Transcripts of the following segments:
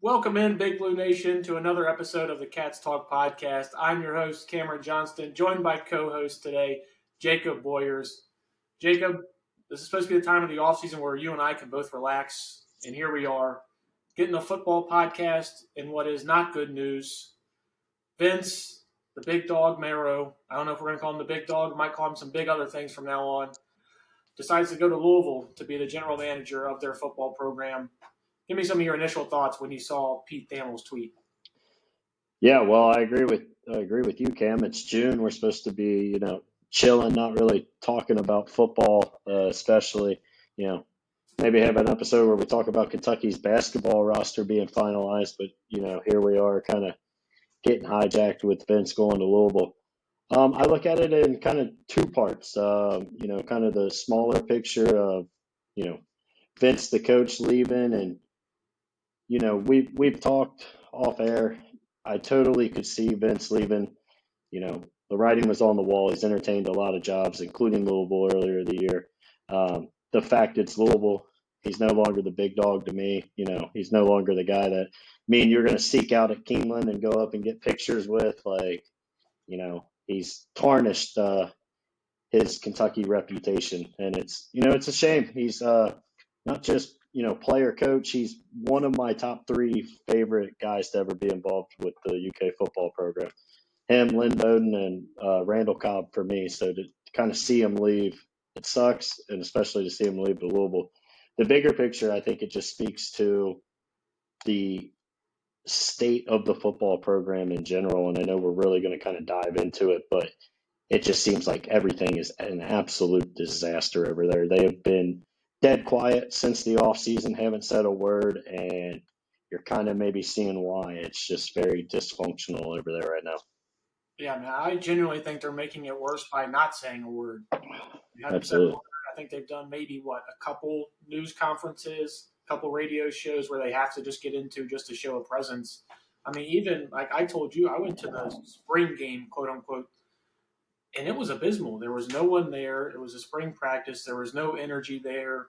Welcome in, Big Blue Nation, to another episode of the Cats Talk podcast. I'm your host, Cameron Johnston, joined by co-host today, Jacob Boyers. Jacob, this is supposed to be the time of the offseason where you and I can both relax, and here we are, getting a football podcast in what is not good news. Vince, the big dog, Marrow, I don't know if we're going to call him the big dog, might call him some big other things from now on, decides to go to Louisville to be the general manager of their football program. Give me some of your initial thoughts when you saw Pete Thamel's tweet. Yeah, well, I agree with you, Cam. It's June. We're supposed to be, chilling, not really talking about football, especially, maybe have an episode where we talk about Kentucky's basketball roster being finalized. But here we are, kind of getting hijacked with Vince going to Louisville. I look at it in kind of two parts. Kind of the smaller picture of, Vince, the coach, leaving, and we've talked off air. I totally could see Vince leaving. The writing was on the wall. He's entertained a lot of jobs, including Louisville earlier in the year. The fact it's Louisville, he's no longer the big dog to me. He's no longer the guy that me and you're going to seek out at Keeneland and go up and get pictures with. He's tarnished his Kentucky reputation, and it's a shame. He's not just player coach. He's one of my top three favorite guys to ever be involved with the UK football program. Him, Lynn Bowden, and Randall Cobb for me. So to kind of see him leave, it sucks, and especially to see him leave to Louisville. The bigger picture, I think it just speaks to the state of the football program in general. And I know we're really going to kind of dive into it, but it just seems like everything is an absolute disaster over there. They have been dead quiet since the offseason, haven't said a word, and you're kind of maybe seeing why. It's just very dysfunctional over there right now. Yeah, man, I genuinely think they're making it worse by not saying a word. Absolutely. I think they've done maybe, a couple news conferences, a couple radio shows where they have to just get into just to show a presence. I mean, even like I told you, I went to the spring game, quote unquote, and it was abysmal. There was no one there. It was a spring practice. There was no energy there.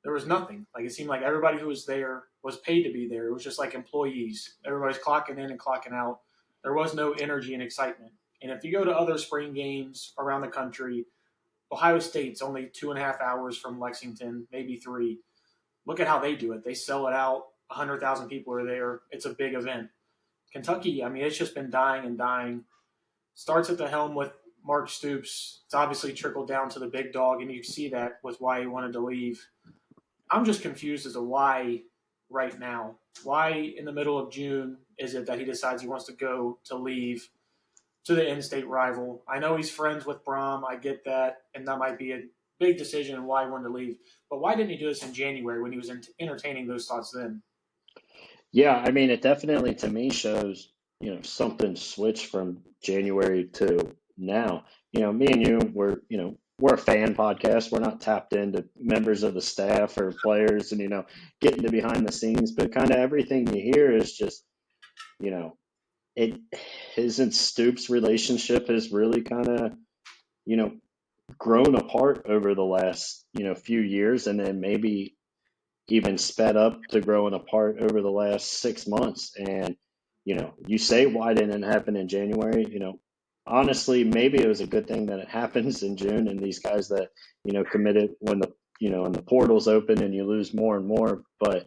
There was nothing. Like, it seemed like everybody who was there was paid to be there. It was just like employees. Everybody's clocking in and clocking out. There was no energy and excitement. And if you go to other spring games around the country, Ohio State's only 2.5 hours from Lexington, maybe 3. Look at how they do it. They sell it out. 100,000 people are there. It's a big event. Kentucky, I mean, it's just been dying and dying. Starts at the helm with Mark Stoops. It's obviously trickled down to the big dog, and you see that with why he wanted to leave. I'm just confused as to why right now. Why in the middle of June is it that he decides he wants to leave to the in-state rival? I know he's friends with Brom. I get that, and that might be a big decision and why he wanted to leave. But why didn't he do this in January when he was entertaining those thoughts then? Yeah, I mean, it definitely to me shows, something switched from January to now. Me and you, we're a fan podcast. We're not tapped into members of the staff or players and, getting to behind the scenes, but kind of everything you hear is just, it his and Stoops' relationship has really kind of, you know, grown apart over the last, few years, and then maybe even sped up to growing apart over the last 6 months. And, you say, why didn't it happen in January? Honestly, maybe it was a good thing that it happens in June, and these guys that, committed when and the portal's open and you lose more and more. But,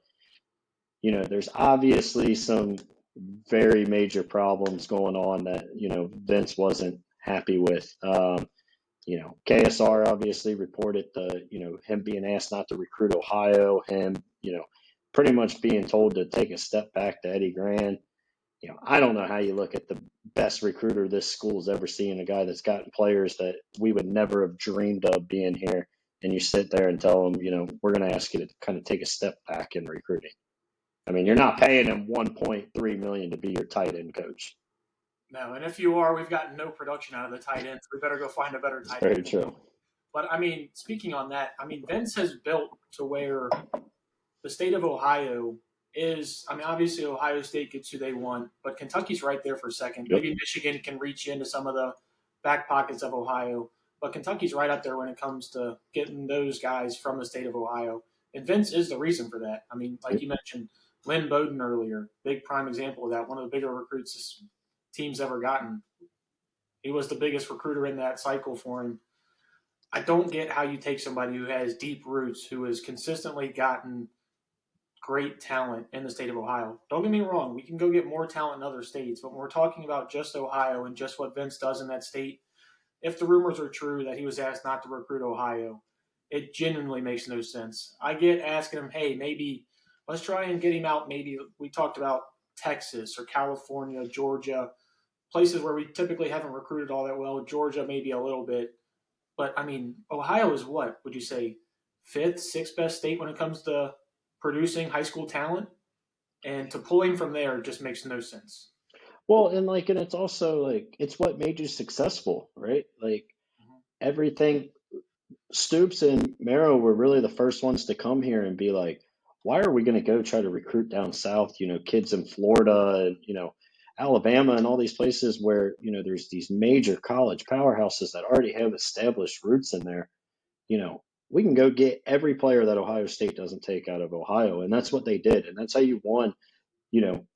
there's obviously some very major problems going on that, Vince wasn't happy with. KSR obviously reported him being asked not to recruit Ohio, him, pretty much being told to take a step back to Eddie Gran. I don't know how you look at the best recruiter this school's ever seen, a guy that's gotten players that we would never have dreamed of being here, and you sit there and tell him, we're going to ask you to kind of take a step back in recruiting. I mean, you're not paying him $1.3 million to be your tight end coach. No, and if you are, we've got no production out of the tight ends. We better go find a better tight end. Very true. But, I mean, speaking on that, I mean, Vince has built to where the state of Ohio is, I mean, obviously Ohio State gets who they want, but Kentucky's right there for second. Yep. Maybe Michigan can reach into some of the back pockets of Ohio, but Kentucky's right up there when it comes to getting those guys from the state of Ohio. And Vince is the reason for that. I mean, like you mentioned, Lynn Bowden earlier, big prime example of that. One of the bigger recruits this team's ever gotten. He was the biggest recruiter in that cycle for him. I don't get how you take somebody who has deep roots, who has consistently gotten great talent in the state of Ohio. Don't get me wrong, we can go get more talent in other states, but when we're talking about just Ohio and just what Vince does in that state, if the rumors are true that he was asked not to recruit Ohio, it genuinely makes no sense. I get asking him, hey, maybe let's try and get him out. Maybe we talked about Texas or California, Georgia, places where we typically haven't recruited all that well. Georgia, maybe a little bit. But I mean, Ohio is what would you say, fifth, sixth best state when it comes to producing high school talent, and to pull him from there just makes no sense. Well, and it's also like it's what made you successful, right? Like Mm-hmm. everything. Stoops and Marrow were really the first ones to come here and be like, why are we going to go try to recruit down south? Kids in Florida and Alabama and all these places where there's these major college powerhouses that already have established roots in there. you know, we can go get every player that Ohio State doesn't take out of Ohio. And that's what they did. And that's how you won,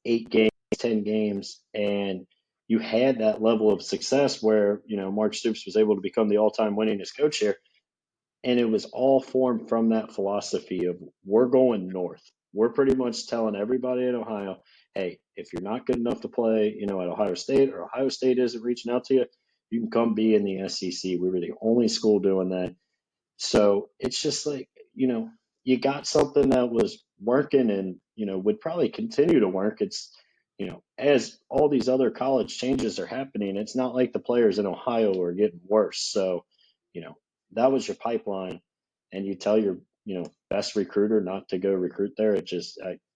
8 games, 10 games. And you had that level of success where, Mark Stoops was able to become the all time winningest coach here. And it was all formed from that philosophy of we're going north. We're pretty much telling everybody in Ohio, hey, if you're not good enough to play, at Ohio State or Ohio State isn't reaching out to you, you can come be in the SEC. We were the only school doing that. So it's just like, you got something that was working and, would probably continue to work. It's, as all these other college changes are happening, it's not like the players in Ohio are getting worse. So, you know, that was your pipeline and you tell your, best recruiter not to go recruit there.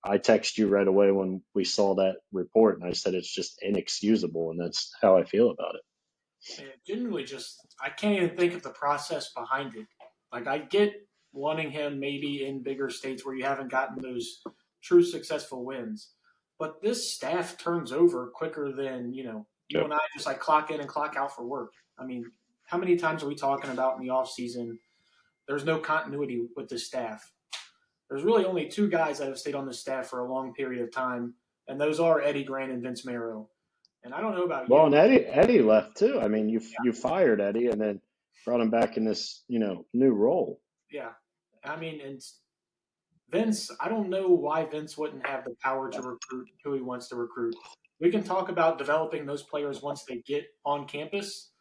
I text you right away when we saw that report and I said, it's just inexcusable. And that's how I feel about it. And it genuinely just, I can't even think of the process behind it. Like, I get wanting him maybe in bigger states where you haven't gotten those true successful wins. But this staff turns over quicker than, you Yep. and I just like clock in and clock out for work. I mean, how many times are we talking about in the off season? There's no continuity with the staff. There's really only two guys that have stayed on the staff for a long period of time, and those are Eddie Grant and Vince Marrow. And I don't know about Well, and you. Eddie left too. I mean, you fired Eddie and then brought him back in this, new role. Yeah. I mean, and Vince, I don't know why Vince wouldn't have the power to recruit who he wants to recruit. We can talk about developing those players once they get on campus,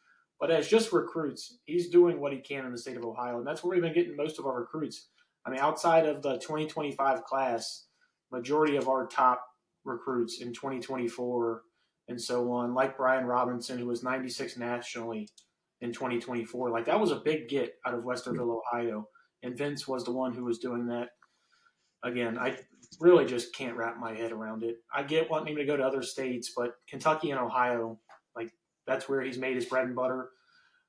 but as just recruits, he's doing what he can in the state of Ohio, and that's where we've been getting most of our recruits. I mean, outside of the 2025 class, majority of our top recruits in 2024 and so on, like Brian Robinson, who was 96 nationally in 2024, like that was a big get out of Westerville, Ohio, and Vince was the one who was doing that. Again, I really just can't wrap my head around it. I get wanting him to go to other states, but Kentucky and Ohio, like that's where he's made his bread and butter.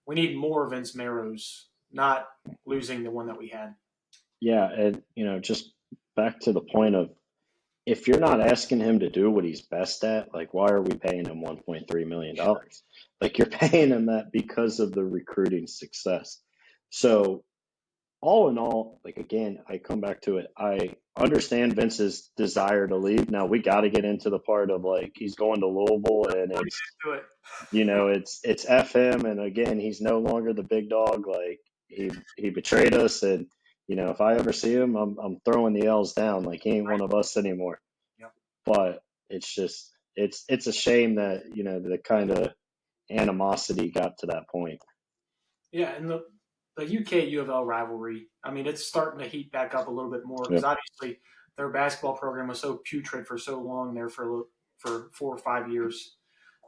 We need more Vince Marrows, not losing the one that we had. Yeah, and just back to the point of if you're not asking him to do what he's best at, like why are we paying him $1.3 million? Like you're paying him that because of the recruiting success. So all in all, like again, I come back to it. I understand Vince's desire to leave. Now we got to get into the part of like he's going to Louisville and it's Do it. it's F him and again he's no longer the big dog. Like he betrayed us and if I ever see him, I'm throwing the L's down. Like he ain't one of us anymore. Yep. But it's just it's a shame that the kind of animosity got to that point. Yeah, and the UK U of L rivalry. I mean, it's starting to heat back up a little bit more because Yep. obviously their basketball program was so putrid for so long there for 4 or 5 years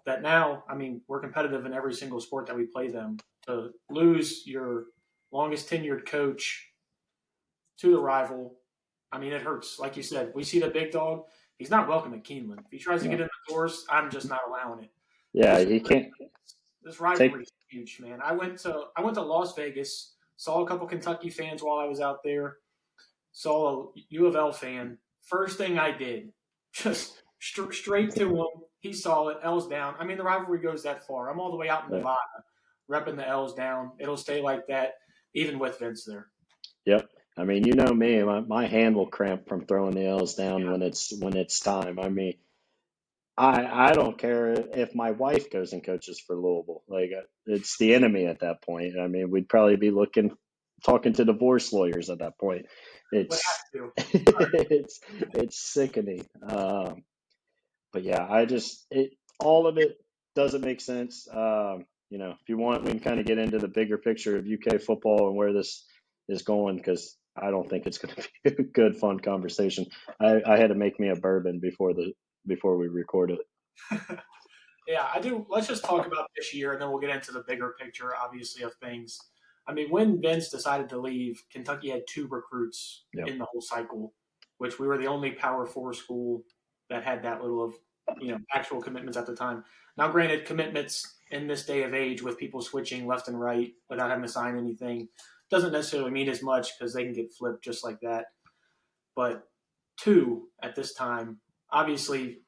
that now, I mean, we're competitive in every single sport that we play them. To lose your longest tenured coach to the rival, I mean, it hurts. Like you said, we see the big dog. He's not welcome at Keeneland. If he tries to get No. in the doors, I'm just not allowing it. Yeah, This he can't this take. rivalry is huge, man. I went to Las Vegas, saw a couple Kentucky fans while I was out there, saw a U of L fan. First thing I did, just straight to him. He saw it, L's down. I mean, the rivalry goes that far. I'm all the way out in Yeah. Nevada, repping the L's down. It'll stay like that, even with Vince there. Yep. I mean, you know me, my hand will cramp from throwing the L's down when it's time. I mean, I don't care if my wife goes and coaches for Louisville. Like it's the enemy at that point. I mean, we'd probably be talking to divorce lawyers at that point. Would It's have to. it's sickening. But yeah, all of it doesn't make sense. If you want, we can kind of get into the bigger picture of UK football and where this is going because I don't think it's going to be a good, fun conversation. I had to make me a bourbon before we recorded. Yeah, I do. Let's just talk about this year, and then we'll get into the bigger picture, obviously, of things. I mean, when Vince decided to leave, Kentucky had two recruits Yeah. in the whole cycle, which we were the only Power Four school that had that little of actual commitments at the time. Now, granted, commitments in this day of age with people switching left and right without having to sign anything doesn't necessarily mean as much because they can get flipped just like that. But two at this time, obviously,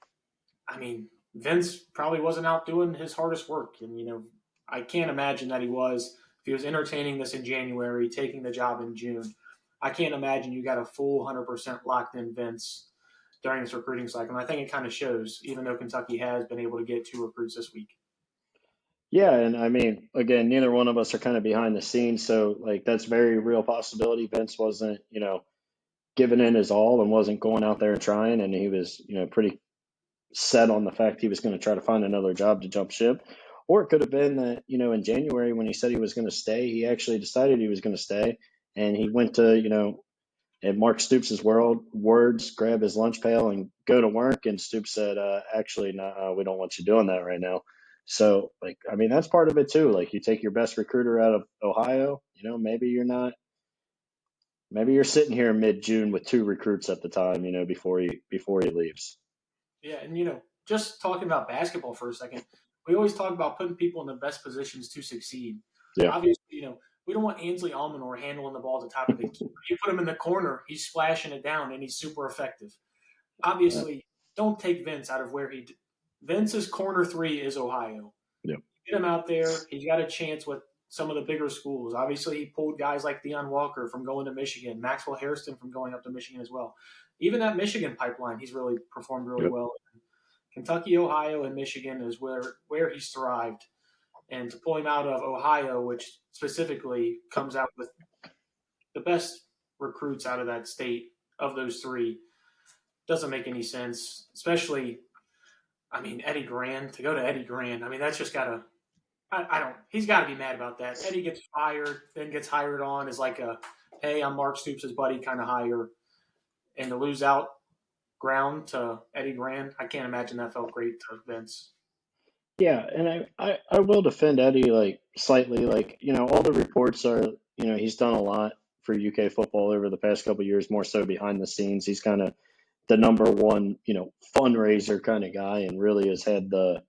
I mean, Vince probably wasn't out doing his hardest work. And, I can't imagine that he was. If he was entertaining this in January, taking the job in June, I can't imagine you got a full 100% locked in Vince during this recruiting cycle. And I think it kind of shows, even though Kentucky has been able to get two recruits this week. Yeah, and I mean, again, neither one of us are kind of behind the scenes, so like that's very real possibility. Vince wasn't, giving in his all and wasn't going out there and trying, and he was, pretty set on the fact he was going to try to find another job to jump ship. Or it could have been that, in January when he said he was going to stay, he actually decided he was going to stay, and he went to, in Mark Stoops' words, grab his lunch pail and go to work. And Stoops said, actually, no, we don't want you doing that right now. So, like, I mean, that's part of it too. Like, you take your best recruiter out of Ohio, maybe you're sitting here mid-June with two recruits at the time, before he leaves. Yeah, and just talking about basketball for a second, we always talk about putting people in the best positions to succeed. Yeah, Obviously, we don't want Ainsley Almanor handling the ball at the top of the key. You put him in the corner, he's splashing it down, and he's super effective. yeah, Obviously, don't take Vince out of where Vince's corner three is Ohio. yeah, Get him out there. He's got a chance with some of the bigger schools. Obviously, he pulled guys like Deion Walker from going to Michigan, Maxwell Hairston from going up to Michigan as well. Even that Michigan pipeline, he's really performed really yeah. well. Kentucky, Ohio, and Michigan is where he's thrived. And to pull him out of Ohio, which specifically comes out with the best recruits out of that state of those three, doesn't make any sense. Especially, I mean, Eddie Grand, to go to Eddie Grand, I mean, that's just got to, I don't, he's got to be mad about that. Eddie gets fired, then gets hired on as like hey, I'm Mark Stoops' buddy kind of hire. And to lose out ground to Eddie Grand, I can't imagine that felt great to Vince. Yeah, and I will defend Eddie like slightly. Like, all the reports are, he's done a lot for UK football over the past couple of years, more so behind the scenes. He's kind of the number one, fundraiser kind of guy and really has had the,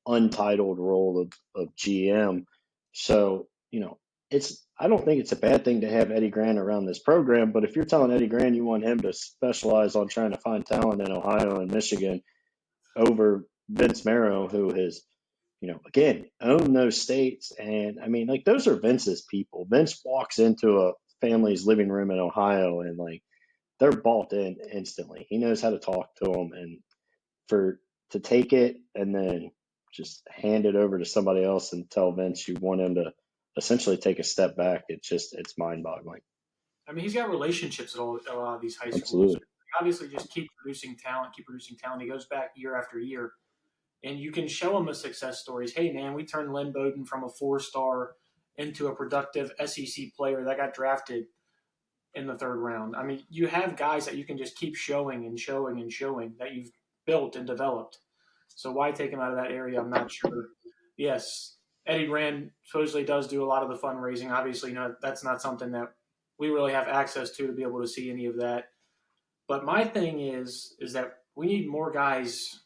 untitled role of GM. So, I don't think it's a bad thing to have Eddie Grant around this program, but if you're telling Eddie Grant you want him to specialize on trying to find talent in Ohio and Michigan over Vince Marrow, who has, again, owned those states. And I mean, like, those are Vince's people. Vince walks into a family's living room in Ohio and, like, they're bought in instantly. He knows how to talk to them. And to take it and then just hand it over to somebody else and tell Vince you want him to essentially take a step back, it's mind boggling. I mean, he's got relationships at a lot of these high schools. Absolutely. Obviously, just keep producing talent, keep producing talent. He goes back year after year, and you can show him the success stories. Hey, man, we turned Lynn Bowden from a 4-star into a productive SEC player that got drafted in the third round. I mean, you have guys that you can just keep showing and showing and showing that you've built and developed. So why take him out of that area? I'm not sure. Yes, Eddie Rand supposedly does do a lot of the fundraising. Obviously, that's not something that we really have access to be able to see any of that. But my thing is that we need more guys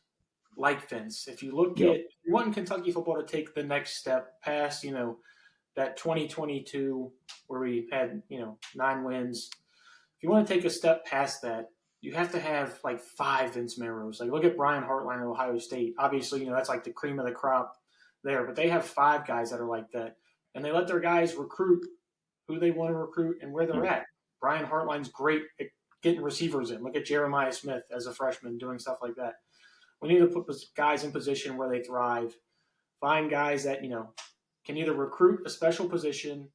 like Vince. If you look Yep. at you want Kentucky football to take the next step past, that 2022 where we had, 9 wins. If you want to take a step past that, you have to have like 5 Vince Marrows. Like look at Brian Hartline at Ohio State. Obviously, that's like the cream of the crop there, but they have 5 guys that are like that. And they let their guys recruit who they want to recruit and where they're Yep. at. Brian Hartline's great at getting receivers in. Look at Jeremiah Smith as a freshman doing stuff like that. We need to put guys in position where they thrive. Find guys that, can either recruit a special position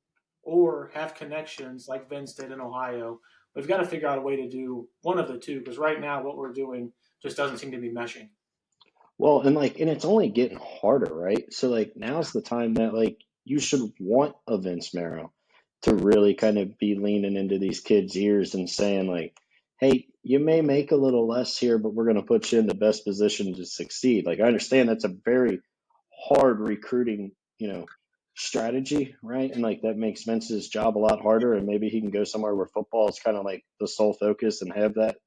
or have connections like Vince did in Ohio. We've got to figure out a way to do one of the two because right now what we're doing just doesn't seem to be meshing. Well, and it's only getting harder, right? So like now's the time that like you should want a Vince Marrow to really kind of be leaning into these kids' ears and saying like, "Hey, you may make a little less here, but we're going to put you in the best position to succeed." Like I understand that's a very hard recruiting, strategy, right? And like that makes Vince's job a lot harder, and maybe he can go somewhere where football is kind of like the sole focus and have that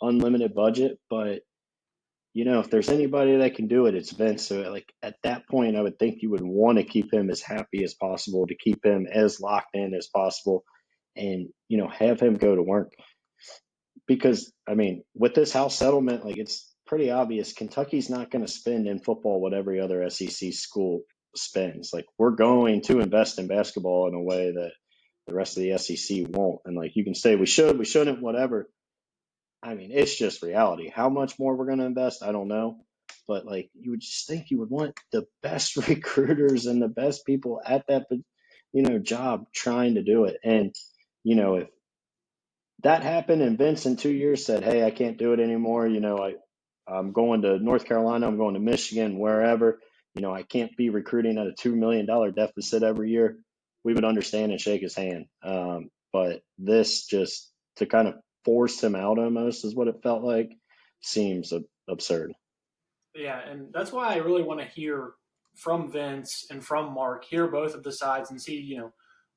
unlimited budget, but if there's anybody that can do it, it's Vince. So, like at that point, I would think you would want to keep him as happy as possible, to keep him as locked in as possible, and have him go to work. Because I mean, with this house settlement, like it's pretty obvious Kentucky's not going to spend in football what every other SEC school spends. Like we're going to invest in basketball in a way that the rest of the SEC won't. And like you can say we should, we shouldn't, whatever. I mean, it's just reality. How much more we're going to invest, I don't know. But like, you would just think you would want the best recruiters and the best people at that, job trying to do it. And if that happened and Vince in 2 years said, "Hey, I can't do it anymore. I'm going to North Carolina. I'm going to Michigan, wherever. I can't be recruiting at a $2 million deficit every year." We would understand and shake his hand. But this just to kind of force him out almost is what it felt like. Seems absurd. Yeah, and that's why I really want to hear from Vince and from Mark, hear both of the sides and see,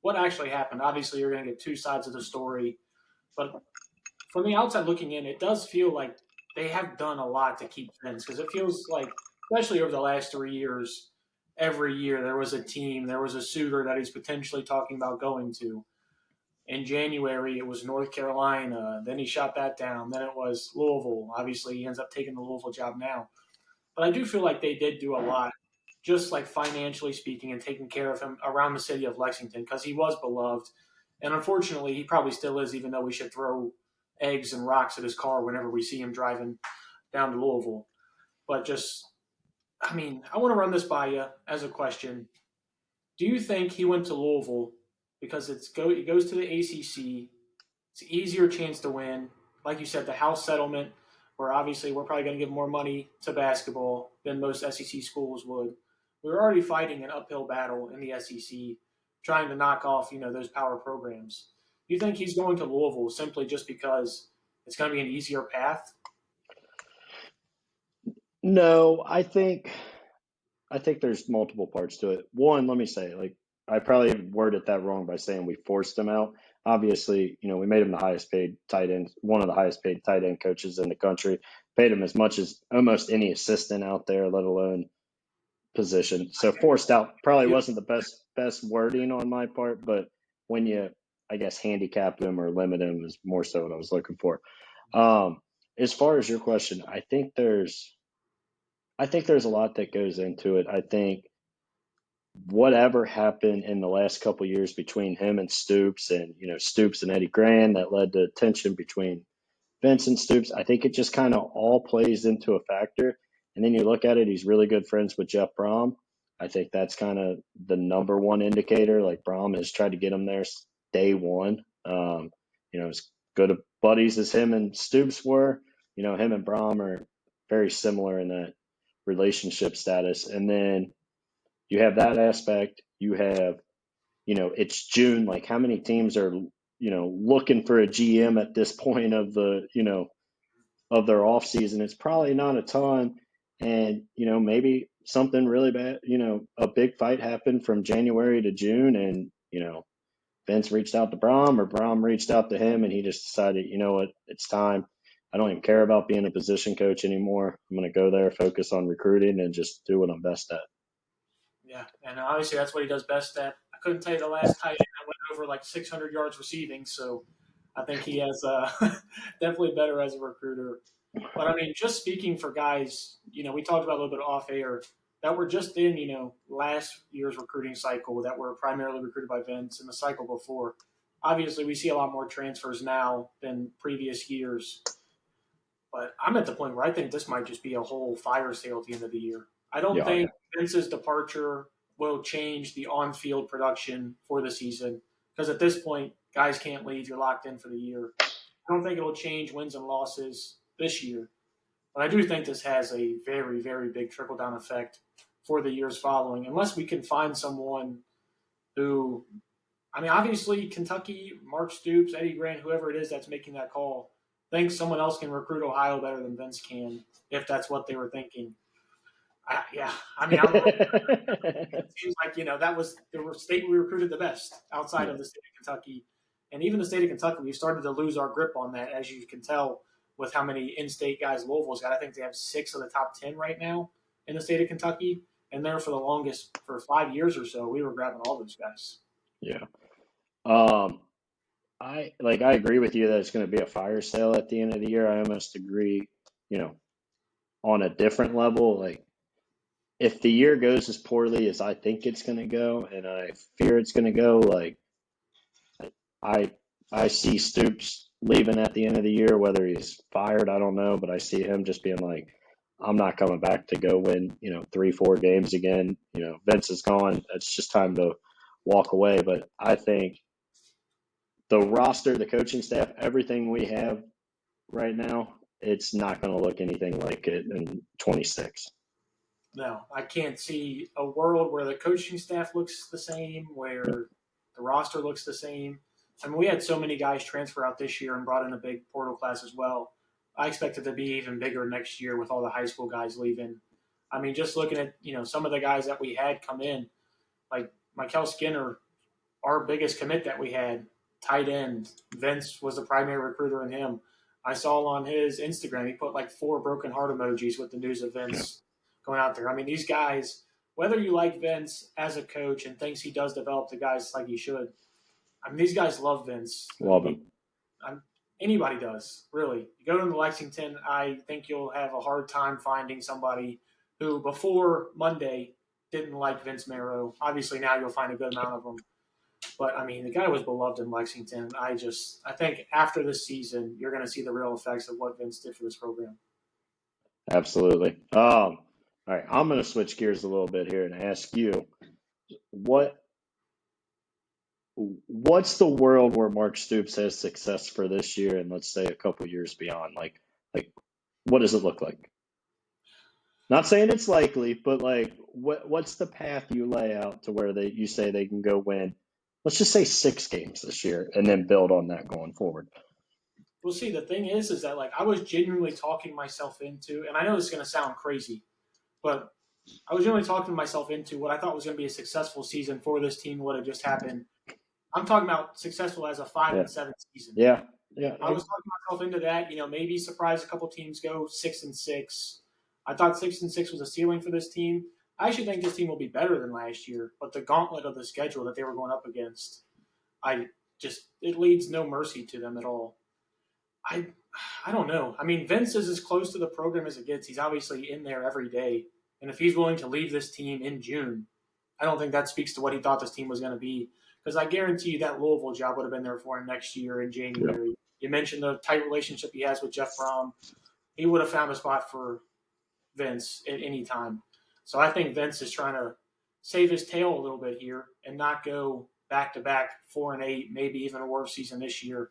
what actually happened. Obviously, you're going to get two sides of the story, but from the outside looking in, it does feel like they have done a lot to keep Vince because it feels like, especially over the last 3 years, every year there was a team, there was a suitor that he's potentially talking about going to. In January, it was North Carolina. Then he shot that down. Then it was Louisville. Obviously, he ends up taking the Louisville job now. But I do feel like they did do a lot, just like financially speaking, and taking care of him around the city of Lexington because he was beloved. And unfortunately, he probably still is, even though we should throw eggs and rocks at his car whenever we see him driving down to Louisville. But I want to run this by you as a question. Do you think he went to Louisville because it goes to the ACC? It's an easier chance to win. Like you said, the house settlement, where obviously we're probably going to give more money to basketball than most SEC schools would. We're already fighting an uphill battle in the SEC, trying to knock off those power programs. Do you think he's going to Louisville simply just because it's going to be an easier path? No, I think there's multiple parts to it. One, let me say, like, I probably worded that wrong by saying we forced him out. Obviously, we made him the highest paid tight end, one of the highest paid tight end coaches in the country. Paid him as much as almost any assistant out there, let alone position. So forced out probably wasn't the best wording on my part, but when you, I guess, handicap him or limit him is more so what I was looking for. Um, as far as your question, I think there's a lot that goes into it. I think whatever happened in the last couple of years between him and Stoops, and Stoops and Eddie Gran, that led to tension between Vince and Stoops. I think it just kind of all plays into a factor. And then you look at it, he's really good friends with Jeff Brom. I think that's kind of the number one indicator. Like Brom has tried to get him there day one. As good of buddies as him and Stoops were, him and Brom are very similar in that relationship status. And then you have that aspect. You have, it's June. Like how many teams are, looking for a GM at this point of of their off season? It's probably not a ton. And, maybe something really bad, a big fight happened from January to June, and, Vince reached out to Brom or Brom reached out to him, and he just decided, you know what, it's time. I don't even care about being a position coach anymore. I'm going to go there, focus on recruiting, and just do what I'm best at. Yeah, and obviously that's what he does best at. I couldn't tell you the last tight end that went over like 600 yards receiving, so I think he has definitely better as a recruiter. But I mean, just speaking for guys, we talked about a little bit off air that were just in, last year's recruiting cycle that were primarily recruited by Vince and the cycle before. Obviously, we see a lot more transfers now than previous years. But I'm at the point where I think this might just be a whole fire sale at the end of the year. I don't Yeah, think Vince's departure will change the on-field production for the season because at this point, guys can't leave. You're locked in for the year. I don't think it'll change wins and losses this year, but I do think this has a very, very big trickle-down effect for the years following, unless we can find someone who, I mean, obviously Kentucky, Mark Stoops, Eddie Grant, whoever it is that's making that call, thinks someone else can recruit Ohio better than Vince can, if that's what they were thinking. Yeah, I mean, it seems like that was the state we recruited the best outside yeah, of the state of Kentucky, and even the state of Kentucky. We've started to lose our grip on that, as you can tell with how many in-state guys Louisville's got. I think they have 6 of the top 10 right now in the state of Kentucky, and there for the longest for 5 years or so, we were grabbing all those guys. yeah. Um, I agree with you that it's going to be a fire sale at the end of the year. I almost agree, you know, on a different level. Like if the year goes as poorly as I think it's going to go, and I fear it's going to go, like I I see Stoops leaving at the end of the year, whether he's fired, I don't know, but I see him just being like, I'm not coming back to go win, 3, 4 games again. Vince is gone. It's just time to walk away. But I think the roster, the coaching staff, everything we have right now, it's not going to look anything like it in 26. No, I can't see a world where the coaching staff looks the same, Yeah, where the roster looks the same. I mean, we had so many guys transfer out this year and brought in a big portal class as well. I expect it to be even bigger next year with all the high school guys leaving. I mean, just looking at some of the guys that we had come in, like Mikel Skinner, our biggest commit that we had, tight end. Vince was the primary recruiter in him. I saw on his Instagram he put like 4 broken heart emojis with the news of yeah, Vince going out there. I mean, these guys, whether you like Vince as a coach and thinks he does develop the guys like he should, I mean, these guys love Vince. love him. Anybody does, really. You go to Lexington, I think you'll have a hard time finding somebody who before Monday didn't like Vince Marrow. Obviously, now you'll find a good amount of them. But I mean, the guy was beloved in Lexington. I think after this season, you're going to see the real effects of what Vince did for this program. Absolutely. All right, I'm going to switch gears a little bit here and ask you what what's the world where Mark Stoops has success for this year and let's say a couple years beyond? Like what does it look like? Not saying it's likely, but like what's the path you lay out to where you say they can go win, let's just say 6 games this year and then build on that going forward. We'll see. The thing is that like I was genuinely talking myself into, and I know this is going to sound crazy, but I was genuinely talking myself into what I thought was going to be a successful season for this team. What had just happened. I'm talking about successful as a five Yeah. and seven season. Yeah. Yeah. I was talking myself into that. Maybe surprise a couple teams, go 6-6. I thought 6-6 was a ceiling for this team. I actually think this team will be better than last year, but the gauntlet of the schedule that they were going up against, it leads no mercy to them at all. I I don't know. I mean, Vince is as close to the program as it gets. He's obviously in there every day, and if he's willing to leave this team in June, I don't think that speaks to what he thought this team was going to be. Because I guarantee you that Louisville job would have been there for him next year in Yeah. January. You mentioned the tight relationship he has with Jeff Brom. He would have found a spot for Vince at any time. So I think Vince is trying to save his tail a little bit here and not go back to back 4-8, maybe even a worse season this year.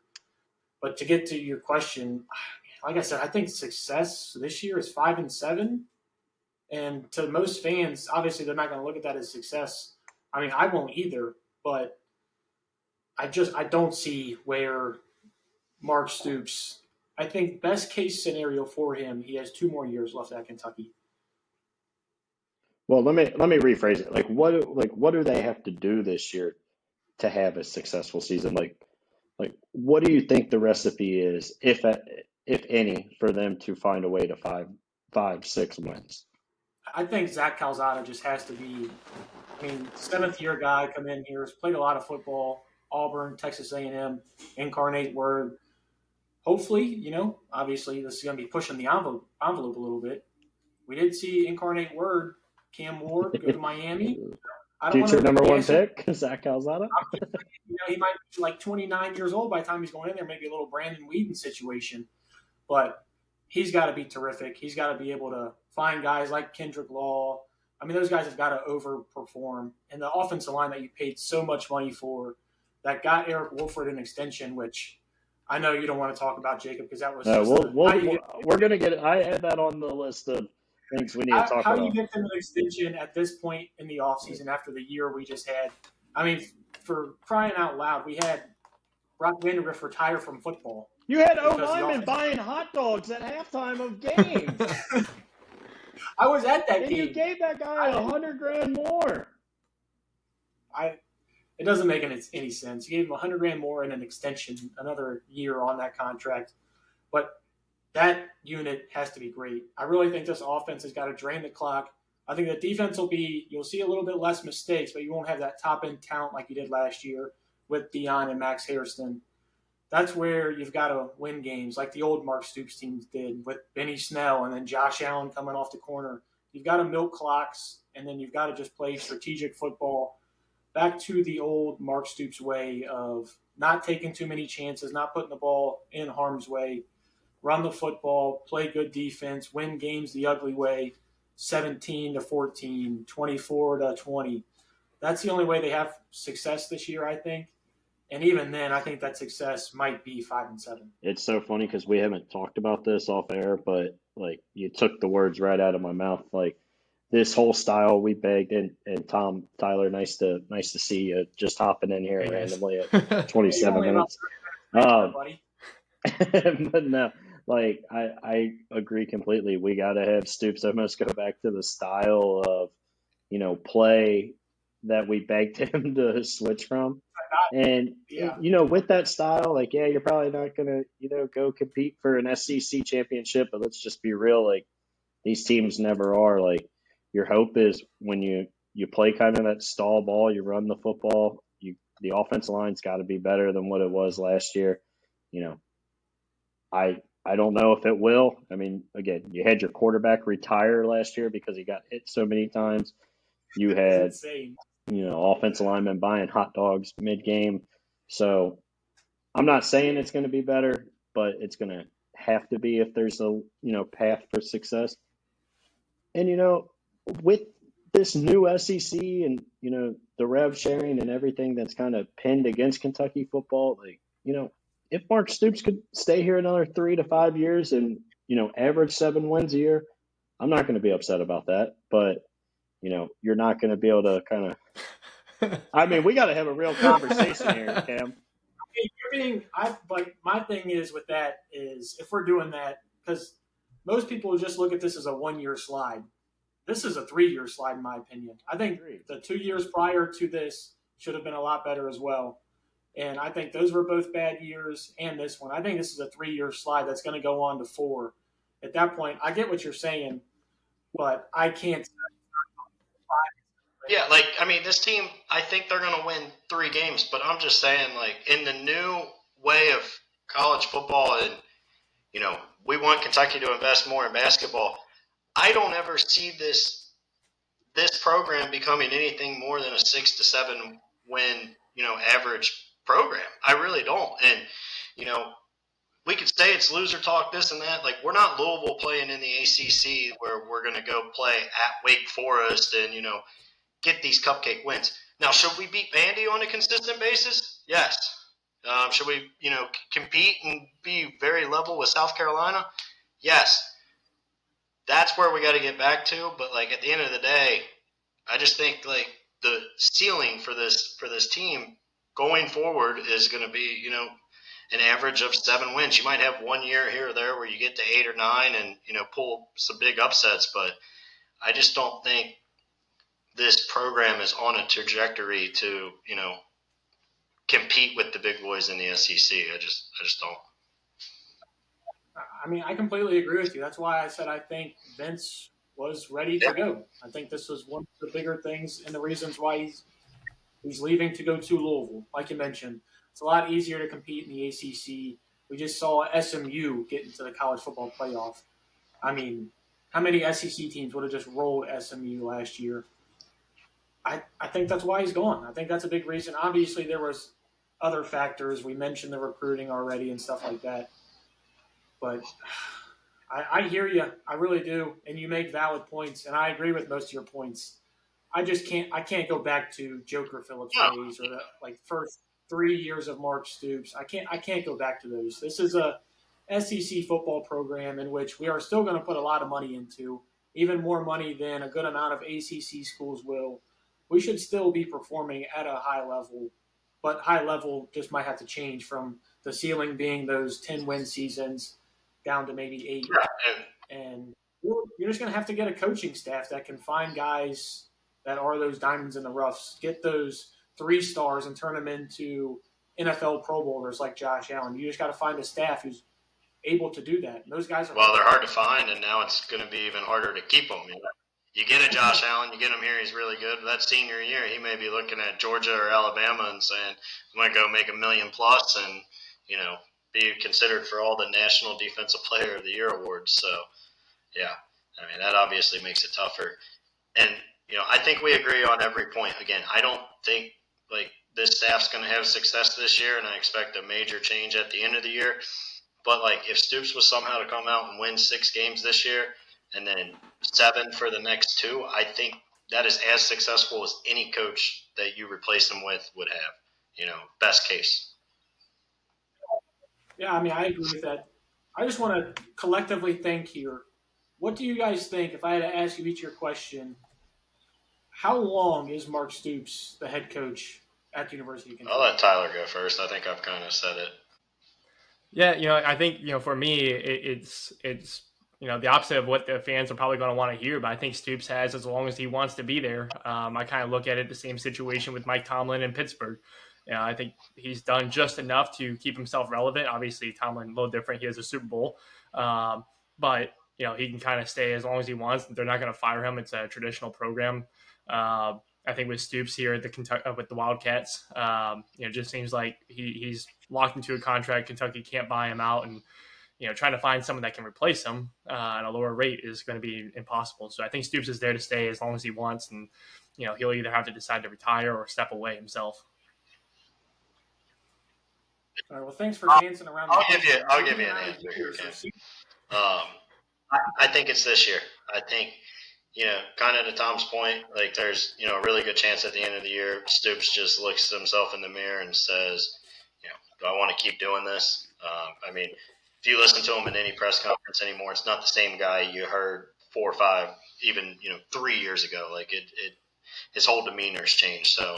But to get to your question, like I said, I think success this year is 5-7. And to most fans, obviously they're not going to look at that as success. I mean, I won't either, but I don't see where Mark Stoops. I think best case scenario for him, he has 2 more years left at Kentucky. Well, let me rephrase it. Like what do they have to do this year to have a successful season? Like what do you think the recipe is, if any, for them to find a way to 5, 5, 6 wins? I think Zach Calzada just has to be. I mean, 7th-year guy come in here, has played a lot of football. Auburn, Texas A&M, Incarnate Word. Hopefully, obviously this is going to be pushing the envelope a little bit. We did see Incarnate Word, Cam Ward go to Miami. I don't want Future to number one gas him. pick, Zach Calzada. He might be like 29 years old by the time he's going in there, maybe a little Brandon Whedon situation. But he's got to be terrific. He's got to be able to find guys like Kendrick Law. I mean, those guys have got to overperform. And the offensive line that you paid so much money for that got Eric Wolford an extension, which I know you don't want to talk about, Jacob, because that was just we're going to get it. I had that on the list of things we need to talk how about. you get them an extension at this point in the offseason after the year we just had. I mean, for crying out loud, we had Brock Vandagriff retire from football. You had O-linemen buying hot dogs at halftime of games. I was at that and game. You gave that guy $100,000 more. It doesn't make any sense. You gave him $100,000 more and an extension, another year on that contract. But that unit has to be great. I really think this offense has got to drain the clock. I think the defense you'll see a little bit less mistakes, but you won't have that top-end talent like you did last year with Deion and Max Hairston. That's where you've got to win games like the old Mark Stoops teams did with Benny Snell and then Josh Allen coming off the corner. You've got to milk clocks, and then you've got to just play strategic football. Back to the old Mark Stoops way of not taking too many chances, not putting the ball in harm's way, run the football, play good defense, win games the ugly way, 17-14, 24-20. That's the only way they have success this year, I think. And even then, I think that success might be 5-7. It's so funny because we haven't talked about this off air, but like you took the words right out of my mouth. Like this whole style we begged, and Tom Tyler, nice to see you just hopping in here randomly at 27 minutes. But no, like I agree completely. We got to have Stoops almost go back to the style of play that we begged him to switch from. And with that style, like, yeah, you're probably not gonna, go compete for an SEC championship. But let's just be real, like these teams never are. Like your hope is when you play kind of that stall ball, you run the football. The offensive line's got to be better than what it was last year. I don't know if it will. I mean, again, you had your quarterback retire last year because he got hit so many times. You had offensive linemen buying hot dogs mid-game. So I'm not saying it's going to be better, but it's going to have to be if there's a, path for success. And, with this new SEC and, the rev sharing and everything that's kind of pinned against Kentucky football, like, if Mark Stoops could stay here another 3 to 5 years and, average 7 wins a year, I'm not going to be upset about that. But, you're not going to be able to kind of – I mean, we got to have a real conversation here, Cam. But my thing is with that is if we're doing that, because most people just look at this as a 1-year slide. This is a 3-year slide, in my opinion. I think the 2 years prior to this should have been a lot better as well. And I think those were both bad years, and this one. I think this is a 3-year slide that's going to go on to 4. At that point, I get what you're saying, but I can't. Yeah, this team, I think they're going to win 3 games, but I'm just saying, in the new way of college football and, we want Kentucky to invest more in basketball, I don't ever see this program becoming anything more than a 6 to 7 win, average program. I really don't. And, we could say it's loser talk, this and that. Like, we're not Louisville playing in the ACC where we're going to go play at Wake Forest and, get these cupcake wins. Now, should we beat Vandy on a consistent basis? Yes. Should we, compete and be very level with South Carolina? Yes. That's where we got to get back to. But, at the end of the day, I just think, the ceiling for this team going forward is going to be, an average of 7 wins. You might have 1 year here or there where you get to 8 or 9 and, pull some big upsets. But I just don't think this program is on a trajectory to, compete with the big boys in the SEC. I just don't. I mean, I completely agree with you. That's why I said I think Vince was ready to go. I think this was one of the bigger things and the reasons why he's leaving to go to Louisville. Like you mentioned, it's a lot easier to compete in the ACC. We just saw SMU get into the college football playoff. I mean, how many SEC teams would have just rolled SMU last year? I think that's why he's gone. I think that's a big reason. Obviously, there was other factors. We mentioned the recruiting already and stuff like that. But I hear you. I really do. And you make valid points. And I agree with most of your points. I can't go back to Joker Phillips No. days or the first 3 years of Mark Stoops. I can't go back to those. This is a SEC football program in which we are still going to put a lot of money into, even more money than a good amount of ACC schools will. We should still be performing at a high level, but high level just might have to change from the ceiling being those 10-win seasons down to maybe 8. And you're just going to have to get a coaching staff that can find guys that are those diamonds in the roughs, get those 3 stars and turn them into NFL Pro Bowlers like Josh Allen. You just got to find a staff who's able to do that. And those guys are they're hard to find, and now it's going to be even harder to keep them. You get a Josh Allen, you get him here, he's really good. But that senior year, he may be looking at Georgia or Alabama and saying, "I'm going to go make $1 million plus," and be considered for all the National Defensive Player of the Year awards. So, yeah, I mean that obviously makes it tougher. And I think we agree on every point. Again, I don't think this staff's going to have success this year, and I expect a major change at the end of the year. But if Stoops was somehow to come out and win 6 games this year and then 7 for the next 2, I think that is as successful as any coach that you replace him with would have. Best case. Yeah, I mean, I agree with that. I just want to collectively think here. What do you guys think, if I had to ask you each your question, how long is Mark Stoops the head coach at the University of Kentucky? I'll let Tyler go first. I think I've kind of said it. Yeah, I think for me it's the opposite of what the fans are probably going to want to hear, but I think Stoops has as long as he wants to be there. I kind of look at it the same situation with Mike Tomlin in Pittsburgh. I think he's done just enough to keep himself relevant. Obviously, Tomlin a little different; he has a Super Bowl, but he can kind of stay as long as he wants. They're not going to fire him. It's a traditional program. I think with Stoops here at the Kentucky with the Wildcats, it just seems like he's locked into a contract. Kentucky can't buy him out, and trying to find someone that can replace him at a lower rate is going to be impossible. So I think Stoops is there to stay as long as he wants, and he'll either have to decide to retire or step away himself. All right. Well, thanks for dancing around. I'll give you an answer here, Ken. I think it's this year. I think. Kind of to Tom's point, there's, a really good chance at the end of the year, Stoops just looks at himself in the mirror and says, do I want to keep doing this? I mean, if you listen to him in any press conference anymore, it's not the same guy you heard 4 or 5, even, 3 years ago. His whole demeanor's changed. So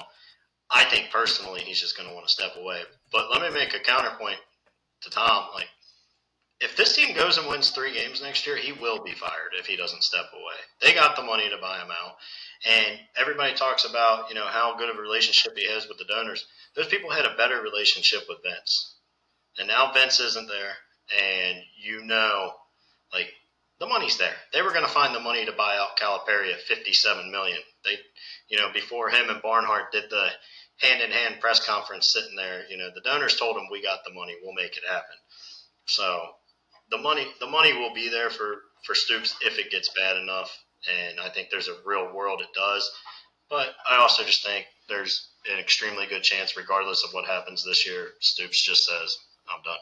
I think personally he's just going to want to step away. But let me make a counterpoint to Tom. If this team goes and wins 3 games next year, he will be fired if he doesn't step away. They got the money to buy him out. And everybody talks about, how good of a relationship he has with the donors. Those people had a better relationship with Vince. And now Vince isn't there. And the money's there. They were going to find the money to buy out Calipari at $57 million. They, before him and Barnhart did the hand-in-hand press conference sitting there, the donors told him, we got the money, we'll make it happen. So the money will be there for Stoops if it gets bad enough, and I think there's a real world it does. But I also just think there's an extremely good chance, regardless of what happens this year, Stoops just says, I'm done.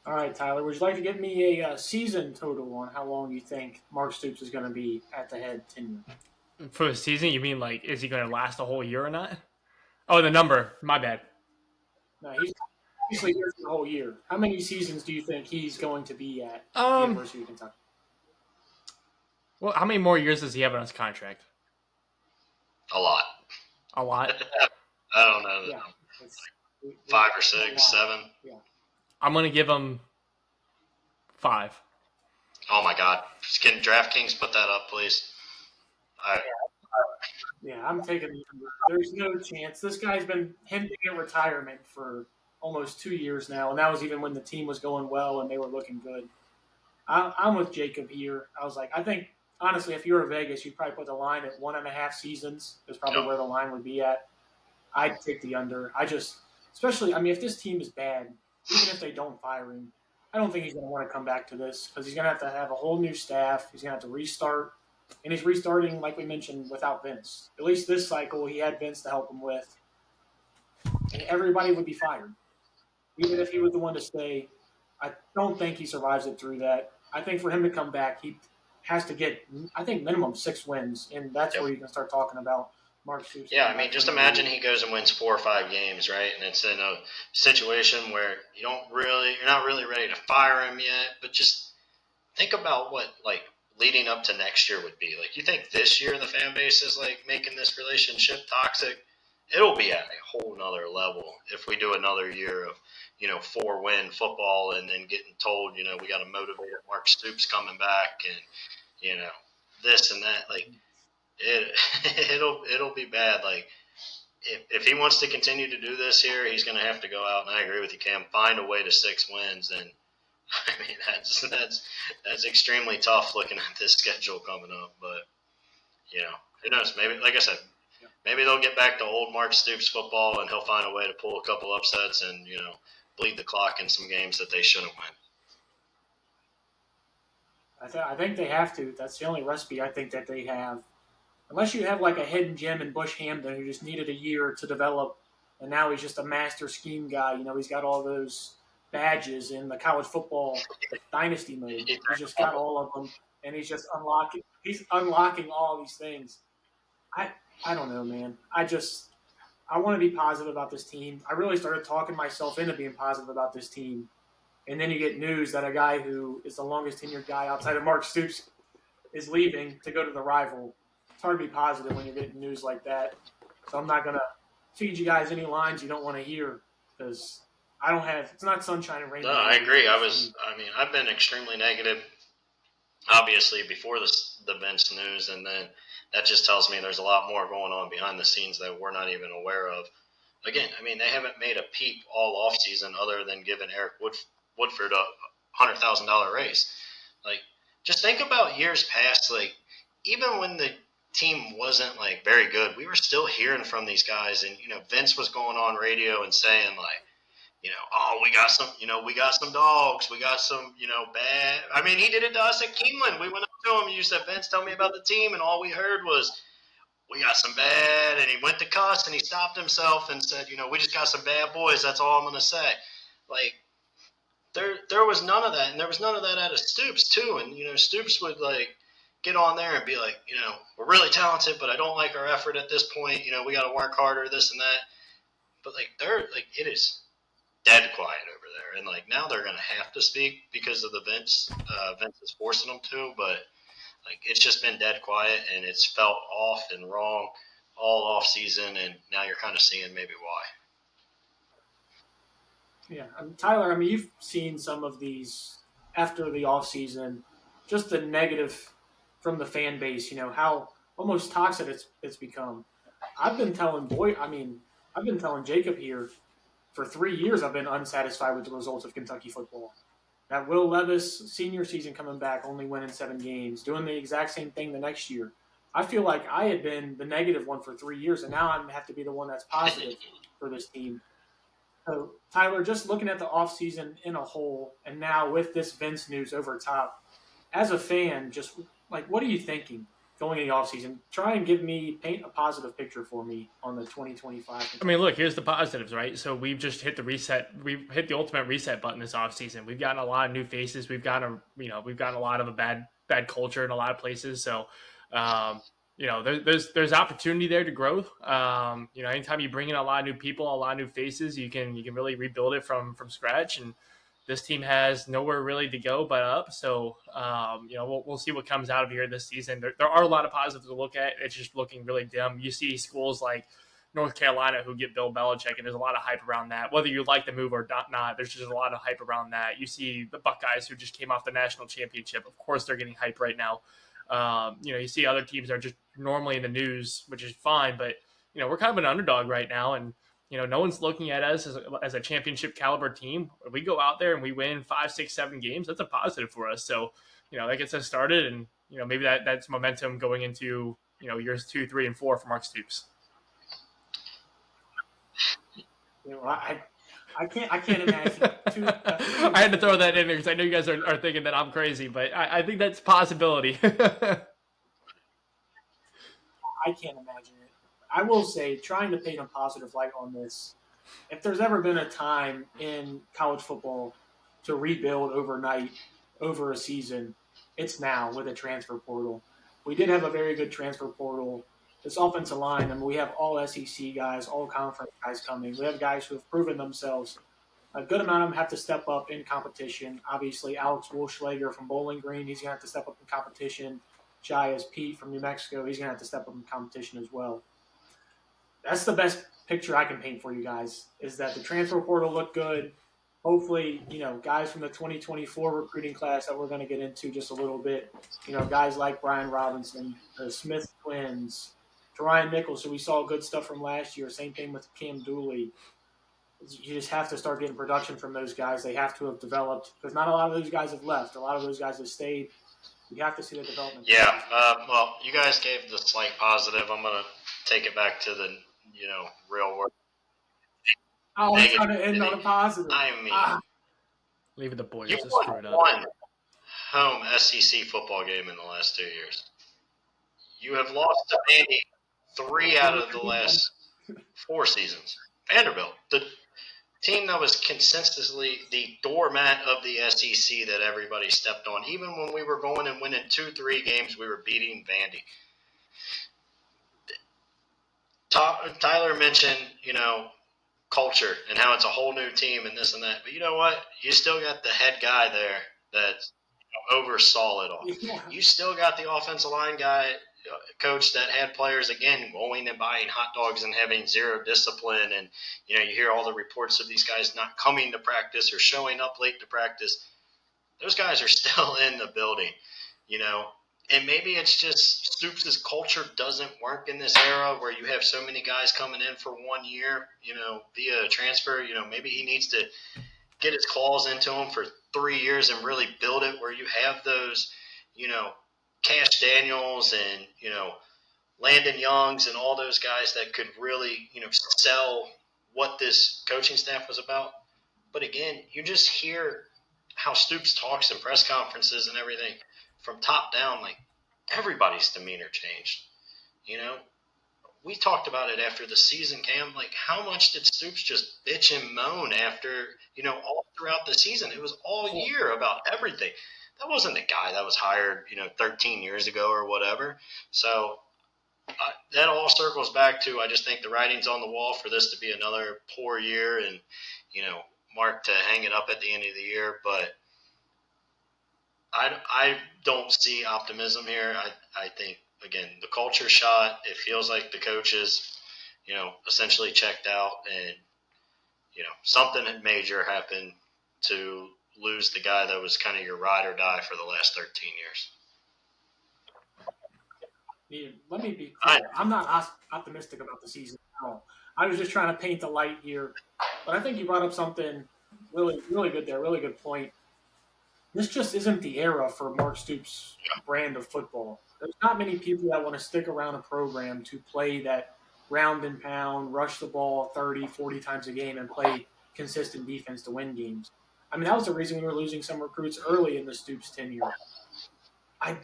All right, Tyler, would you like to give me a season total on how long you think Mark Stoops is going to be at the head tenure? For the season, you mean is he going to last a whole year or not? Oh, the number. My bad. No, he's obviously here for the whole year. How many seasons do you think he's going to be at the University of Kentucky? Well, how many more years does he have on his contract? A lot. A lot? I don't know. Yeah. 5 or 6, 7. Yeah. I'm going to give him 5. Oh, my God. Can DraftKings put that up, please? Yeah, I'm taking the under. There's no chance. This guy's been hinting at retirement for almost 2 years now, and that was even when the team was going well and they were looking good. I'm with Jacob here. I think, honestly, if you were Vegas, you'd probably put the line at 1.5 seasons. Is probably where the line would be at. I'd take the under. Especially, if this team is bad, even if they don't fire him, I don't think he's going to want to come back to this because he's going to have a whole new staff. He's going to have to restart and he's restarting, like we mentioned, without Vince. At least this cycle, he had Vince to help him with, and everybody would be fired. Even if he was the one to stay, I don't think he survives it through that. I think for him to come back, he has to get, I think, minimum 6 wins, and that's where you can start talking about Mark Stoops. Yeah, I mean, just imagine he goes and wins 4 or 5 games, right? And it's in a situation where you're not really ready to fire him yet, but just think about what, like, leading up to next year would be. Like, you think this year the fan base is, like, making this relationship toxic? It'll be at a whole nother level if we do another year of, 4-win football and then getting told, we got to motivate Mark Stoops coming back and, this and that. Like, it'll be bad. Like, if he wants to continue to do this here, he's going to have to go out, and I agree with you, Cam, find a way to 6 wins. And I mean, that's extremely tough looking at this schedule coming up. But, who knows? Maybe, like I said, maybe they'll get back to old Mark Stoops football, and he'll find a way to pull a couple upsets and, bleed the clock in some games that they shouldn't win. I think they have to. That's the only recipe I think that they have. Unless you have like a hidden gem in Bush Hamden who just needed a year to develop, and now he's just a master scheme guy. He's got all those badges in the college football dynasty mode. He's just got all of them, and he's just unlocking. He's unlocking all these things. I don't know, man. I want to be positive about this team. I really started talking myself into being positive about this team, and then you get news that a guy who is the longest tenured guy outside of Mark Stoops is leaving to go to the rival. It's hard to be positive when you're getting news like that. So I'm not going to feed you guys any lines you don't want to hear because it's not sunshine and rainbow. No, I agree. I've been extremely negative, obviously, before the Vince news, and then that just tells me there's a lot more going on behind the scenes that we're not even aware of. Again, they haven't made a peep all offseason other than giving Eric Woodford a $100,000 raise. Like, just think about years past. Like, even when the team wasn't like very good, we were still hearing from these guys, and Vince was going on radio and saying like, we got some dogs, we got some, bad. He did it to us at Keeneland. We went up to him and you said, Vince, tell me about the team, and all we heard was, we got some bad, and he went to cuss and he stopped himself and said, we just got some bad boys. That's all I'm going to say. Like, there was none of that, and there was none of that out of Stoops too. And Stoops would like get on there and be like, we're really talented, but I don't like our effort at this point. We got to work harder, this and that. But it is dead quiet over there, and like now they're going to have to speak because of the Vince is forcing them to. But like it's just been dead quiet, and it's felt off and wrong all off season, and now you're kind of seeing maybe why. Yeah, Tyler, you've seen some of these after the offseason, just the negative from the fan base, how almost toxic it's become. I've been telling Jacob here for 3 years I've been unsatisfied with the results of Kentucky football. That Will Levis senior season coming back, only winning 7 games, doing the exact same thing the next year. I feel like I had been the negative one for 3 years, and now I have to be the one that's positive for this team. So, Tyler, just looking at the offseason in a whole, and now with this Vince news over top, as a fan, just like, what are you thinking going into the offseason? Try and paint a positive picture for me on the 2025. Look, here's the positives, right? So we've just hit we've hit the ultimate reset button this offseason. We've gotten a lot of new faces. We've gotten a lot of a bad culture in a lot of places. So, there's opportunity there to grow. Anytime you bring in a lot of new people, a lot of new faces, you can really rebuild it from scratch. And this team has nowhere really to go but up. So, we'll see what comes out of here this season. There are a lot of positives to look at. It's just looking really dim. You see schools like North Carolina who get Bill Belichick, and there's a lot of hype around that. Whether you like the move or not, there's just a lot of hype around that. You see the Buckeyes who just came off the national championship. Of course, they're getting hype right now. You see other teams are just normally in the news, which is fine, but we're kind of an underdog right now, and no one's looking at us as a championship caliber team. If we go out there and we win 5, 6, 7 games, that's a positive for us. So that gets us started, and maybe that's momentum going into years 2, 3, and 4 for Mark Stoops. I can't imagine. I had to throw that in there because I know you guys are thinking that I'm crazy, but I think that's a possibility. I can't imagine it. I will say, trying to paint a positive light on this, if there's ever been a time in college football to rebuild overnight over a season, it's now with a transfer portal. We did have a very good transfer portal. This offensive line, I mean, we have all SEC guys, all conference guys coming. We have guys who have proven themselves. A good amount of them have to step up in competition. Obviously, Alex Wolschlager from Bowling Green, he's going to have to step up in competition. Jaias Pete from New Mexico, he's going to have to step up in competition as well. That's the best picture I can paint for you guys, is that the transfer portal looked good. Hopefully, guys from the 2024 recruiting class that we're going to get into just a little bit, guys like Brian Robinson, the Smith twins, Ryan Nichols, who we saw good stuff from last year. Same thing with Cam Dooley. You just have to start getting production from those guys. They have to have developed, because not a lot of those guys have left. A lot of those guys have stayed. You have to see the development. Yeah, well, you guys gave the slight positive. I'm going to take it back to the, real world. Oh, I'm trying to end on a positive. I mean, leave it the boys. You Just won screw it up. one home SEC football game in the last 2 years. You have lost to Vandy 3 out of the last 4 seasons. Vanderbilt, the team that was consistently the doormat of the SEC that everybody stepped on. Even when we were going and winning 2-3 games, we were beating Vandy. Tyler mentioned, culture and how it's a whole new team and this and that. But you know what? You still got the head guy there that oversaw it all. Yeah. You still got the offensive line guy, coach that had players, again, going and buying hot dogs and having zero discipline. And, you hear all the reports of these guys not coming to practice or showing up late to practice. Those guys are still in the building, And maybe it's just Stoops' culture doesn't work in this era where you have so many guys coming in for 1 year, via transfer. Maybe he needs to get his claws into them for 3 years and really build it where you have those, Cash Daniels and, Landon Youngs and all those guys that could really, sell what this coaching staff was about. But again, you just hear how Stoops talks in press conferences and everything from top down, like everybody's demeanor changed. We talked about it after the season, Cam. Like, how much did Stoops just bitch and moan after, all throughout the season? It was all year about everything. That wasn't the guy that was hired, 13 years ago or whatever. So that all circles back to, I just think the writing's on the wall for this to be another poor year and, Mark to hang it up at the end of the year. But I don't see optimism here. I think, again, the culture shot. It feels like the coaches, essentially checked out, and something major happened to lose the guy that was kind of your ride or die for the last 13 years. Let me be clear. I'm not optimistic about the season at all. I was just trying to paint the light here, but I think you brought up something really, really good there. Really good point. This just isn't the era for Mark Stoops' brand of football. There's not many people that want to stick around a program to play that ground and pound, rush the ball 30, 40 times a game, and play consistent defense to win games. I mean, that was the reason we were losing some recruits early in the Stoops tenure. I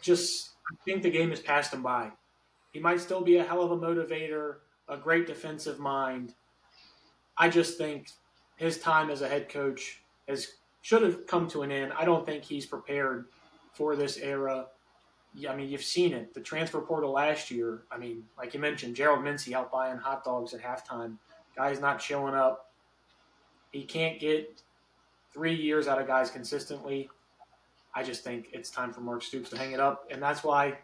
think the game has passed him by. He might still be a hell of a motivator, a great defensive mind. I just think his time as a head coach should have come to an end. I don't think he's prepared for this era. I mean, you've seen it. The transfer portal last year, I mean, like you mentioned, Gerald Mincey out buying hot dogs at halftime. Guys not showing up. He can't get 3 years out of guys consistently. I just think it's time for Mark Stoops to hang it up, and that's why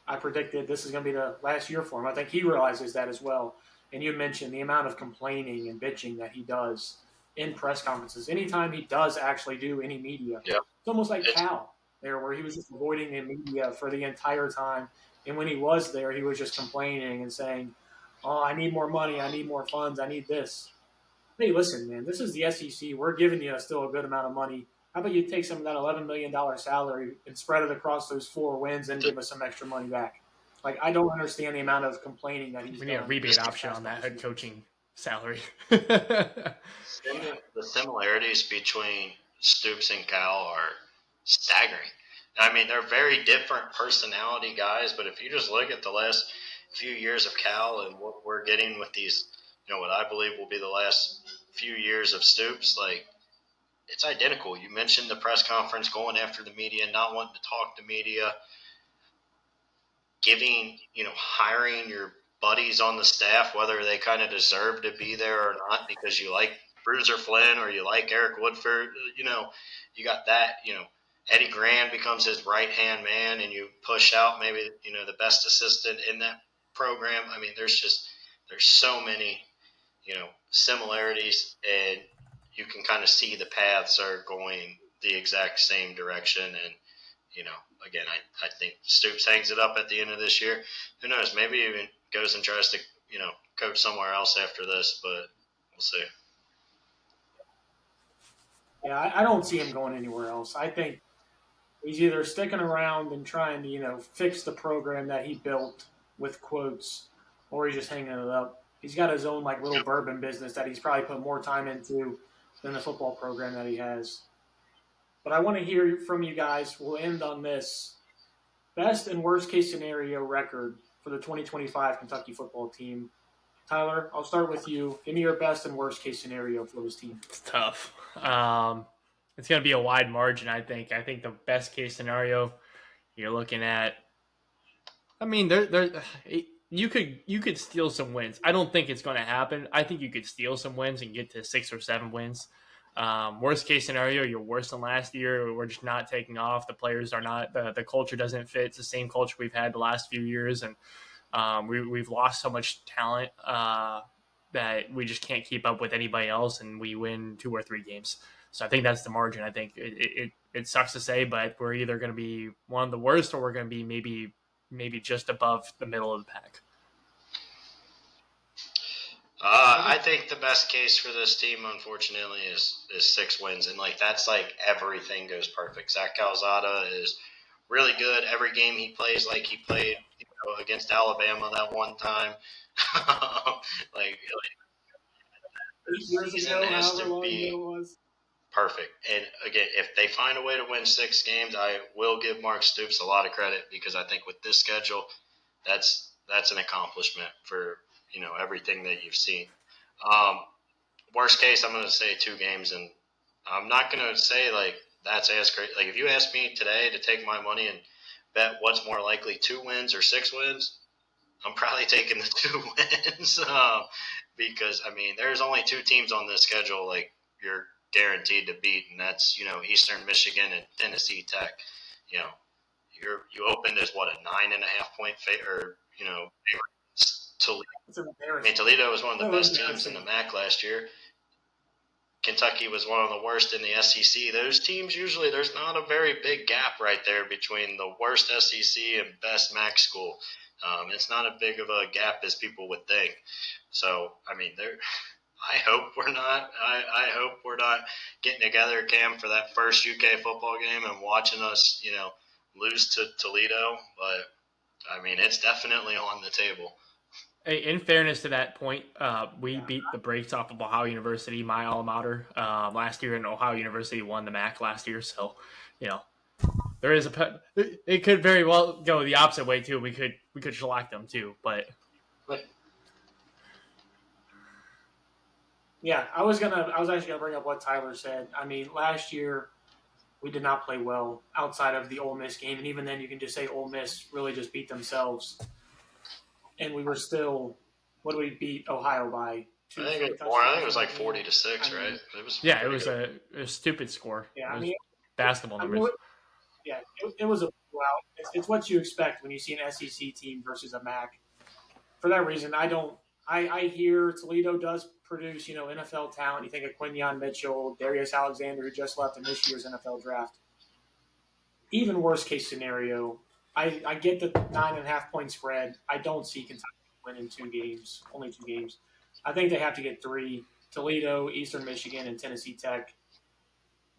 I predicted this is going to be the last year for him. I think he realizes that as well. And you mentioned the amount of complaining and bitching that he does in press conferences. Anytime he does actually do any media, It's almost like Cal there, where he was just avoiding the media for the entire time. And when he was there, he was just complaining and saying, "Oh, I need more money. I need more funds. I need this." Hey, listen, man, this is the SEC. We're giving you still a good amount of money. How about you take some of that $11 million salary and spread it across those 4 wins and give us some extra money back? Like, I don't understand the amount of complaining that he's done. We need a rebate option on that head coaching salary. The similarities between Stoops and Cal are staggering. I mean, they're very different personality guys, but if you just look at the last, few years of Cal and what we're getting with these, what I believe will be the last few years of Stoops, like, it's identical. You mentioned the press conference, going after the media, not wanting to talk to media, hiring your buddies on the staff, whether they kind of deserve to be there or not because you like Bruiser Flynn or you like Eric Woodford, you got that, Eddie Grand becomes his right-hand man and you push out maybe, the best assistant in that program. I mean, there's so many, similarities, and you can kind of see the paths are going the exact same direction. And, again, I think Stoops hangs it up at the end of this year. Who knows? Maybe even goes and tries to, coach somewhere else after this, but we'll see. Yeah, I don't see him going anywhere else. I think he's either sticking around and trying to, fix the program that he built with quotes, or he's just hanging it up. He's got his own little bourbon business that he's probably put more time into than the football program that he has. But I want to hear from you guys. We'll end on this. Best and worst case scenario record for the 2025 Kentucky football team. Tyler, I'll start with you. Give me your best and worst case scenario for this team. It's tough. It's going to be a wide margin, I think. I think the best case scenario you're looking at, I mean, you could steal some wins. I don't think it's going to happen. I think you could steal some wins and get to 6 or 7 wins. Worst case scenario, you're worse than last year. We're just not taking off. The players are not. The culture doesn't fit. It's the same culture we've had the last few years, and we've lost so much talent that we just can't keep up with anybody else, and we win 2 or 3 games. So I think that's the margin. I think it sucks to say, but we're either going to be one of the worst, or we're going to be maybe just above the middle of the pack. I think the best case for this team, unfortunately, is 6 wins, and that's everything goes perfect. Zach Calzada is really good. Every game he plays like he played against Alabama that one time. 8 years ago, however long it was. Perfect. And again, if they find a way to win 6 games, I will give Mark Stoops a lot of credit, because I think with this schedule, that's an accomplishment for everything that you've seen. Worst case, I'm going to say 2 games, and I'm not going to say that's as great. If you ask me today to take my money and bet what's more likely, 2 wins or 6 wins, I'm probably taking the 2 wins because there's only 2 teams on this schedule you're guaranteed to beat, and that's Eastern Michigan and Tennessee Tech. You opened as what, a 9.5 point favorite, Toledo was one of the best teams in the MAC last year. Kentucky was one of the worst in the SEC. Those teams, usually there's not a very big gap right there between the worst SEC and best MAC school. It's not as big of a gap as people would think. So, I hope we're not. I hope we're not getting together, Cam, for that first UK football game and watching us, lose to Toledo. But it's definitely on the table. In fairness to that point, we beat the brakes off of Ohio University, my alma mater, last year, and Ohio University won the MAC last year. So, there is it could very well go the opposite way too. We could shellac them too, but yeah, I was actually gonna bring up what Tyler said. Last year we did not play well outside of the Ole Miss game, and even then, you can just say Ole Miss really just beat themselves. And we were still, what did we beat Ohio by? I think it was 40-6, right? It was a stupid score. Yeah, basketball numbers. It was a blowout. It's what you expect when you see an SEC team versus a MAC. For that reason, I hear Toledo does produce, NFL talent. You think of Quinyon Mitchell, Darius Alexander, who just left in this year's NFL draft. Even worst case scenario, I get the 9.5 point spread. I don't see Kentucky winning 2 games, only 2 games. I think they have to get 3: Toledo, Eastern Michigan, and Tennessee Tech.